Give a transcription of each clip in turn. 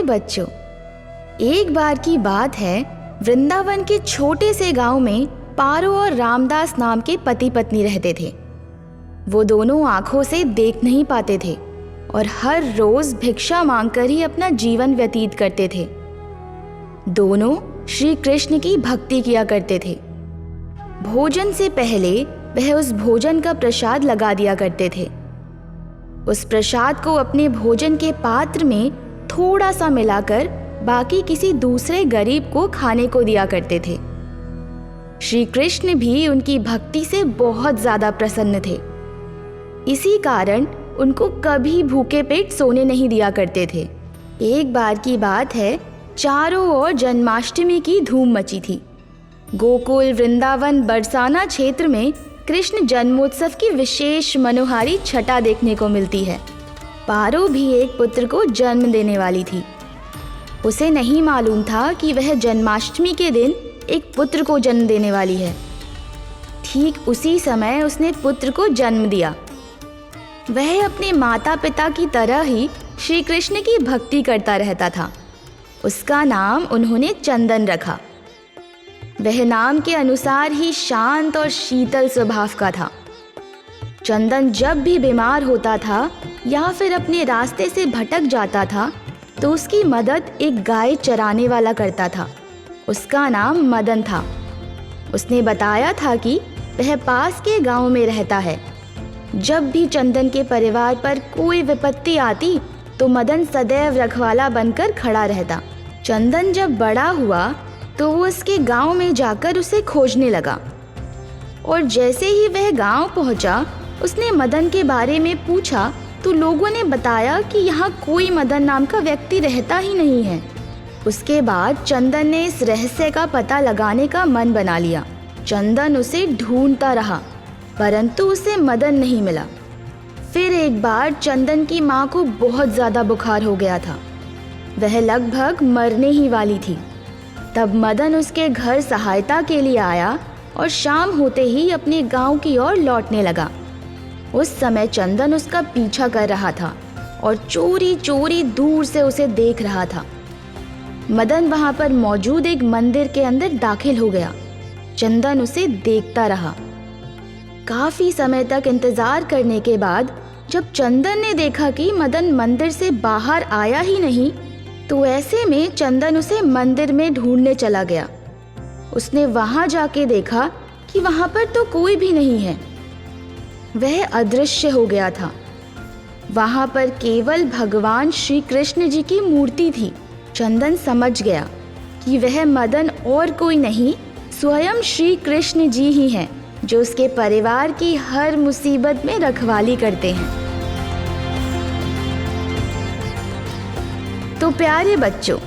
बच्चों, एक बार की बात है, वृंदावन के छोटे से गांव में पारो और रामदास नाम के पति पत्नी रहते थे। वो दोनों आंखों से देख नहीं पाते थे और हर रोज भिक्षा मांगकर ही अपना जीवन व्यतीत करते थे। दोनों श्री कृष्ण की भक्ति किया करते थे। भोजन से पहले वह उस भोजन का प्रसाद लगा दिया करते थे। उस प्रसाद को अपने भोजन के पात्र में थोड़ा सा मिलाकर बाकी किसी दूसरे गरीब को खाने को दिया करते थे। श्री कृष्ण भी उनकी भक्ति से बहुत ज्यादा प्रसन्न थे। इसी कारण उनको कभी भूखे पेट सोने नहीं दिया करते थे। एक बार की बात है, चारों ओर जन्माष्टमी की धूम मची थी। गोकुल, वृंदावन, बरसाना क्षेत्र में कृष्ण जन्मोत्सव की विशेष मनोहारी छटा देखने को मिलती है। पारो भी एक पुत्र को जन्म देने वाली थी। उसे नहीं मालूम था कि वह जन्माष्टमी के दिन एक पुत्र को जन्म देने वाली है। ठीक उसी समय उसने पुत्र को जन्म दिया। वह अपने माता पिता की तरह ही श्री कृष्ण की भक्ति करता रहता था। उसका नाम उन्होंने चंदन रखा। वह नाम के अनुसार ही शांत और शीतल स्वभाव का था। चंदन जब भी बीमार होता था या फिर अपने रास्ते से भटक जाता था तो उसकी मदद एक गाय चराने वाला करता था। उसका नाम मदन था। उसने बताया था कि वह पास के गांव में रहता है। जब भी चंदन के परिवार पर कोई विपत्ति आती तो मदन सदैव रखवाला बनकर खड़ा रहता। चंदन जब बड़ा हुआ तो वो उसके गांव में जाकर उसे खोजने लगा और जैसे ही वह गांव पहुंचा उसने मदन के बारे में पूछा तो लोगों ने बताया कि यहाँ कोई मदन नाम का व्यक्ति रहता ही नहीं है। उसके बाद चंदन ने इस रहस्य का पता लगाने का मन बना लिया। चंदन उसे ढूंढता रहा परंतु उसे मदन नहीं मिला। फिर एक बार चंदन की माँ को बहुत ज़्यादा बुखार हो गया था। वह लगभग मरने ही वाली थी। तब मदन उसके घर सहायता के लिए आया और शाम होते ही अपने गांव की ओर लौटने लगा। उस समय चंदन उसका पीछा कर रहा था और चोरी चोरी दूर से उसे देख रहा था। मदन वहां पर मौजूद एक मंदिर के अंदर दाखिल हो गया। चंदन उसे देखता रहा। काफी समय तक इंतजार करने के बाद जब चंदन ने देखा कि मदन मंदिर से बाहर आया ही नहीं तो ऐसे में चंदन उसे मंदिर में ढूंढने चला गया। उसने वहां जाके देखा कि वहां पर तो कोई भी नहीं है। वह अदृश्य हो गया था। वहां पर केवल भगवान श्री कृष्ण जी की मूर्ति थी। चंदन समझ गया कि वह मदन और कोई नहीं, स्वयं श्री कृष्ण जी ही हैं, जो उसके परिवार की हर मुसीबत में रखवाली करते हैं। तो प्यारे बच्चों,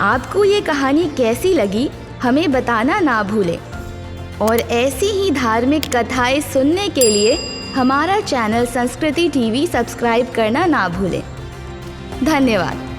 आपको ये कहानी कैसी लगी हमें बताना ना भूलें और ऐसी ही धार्मिक कथाएं सुनने के लिए हमारा चैनल संस्कृति टीवी सब्सक्राइब करना ना भूलें। धन्यवाद।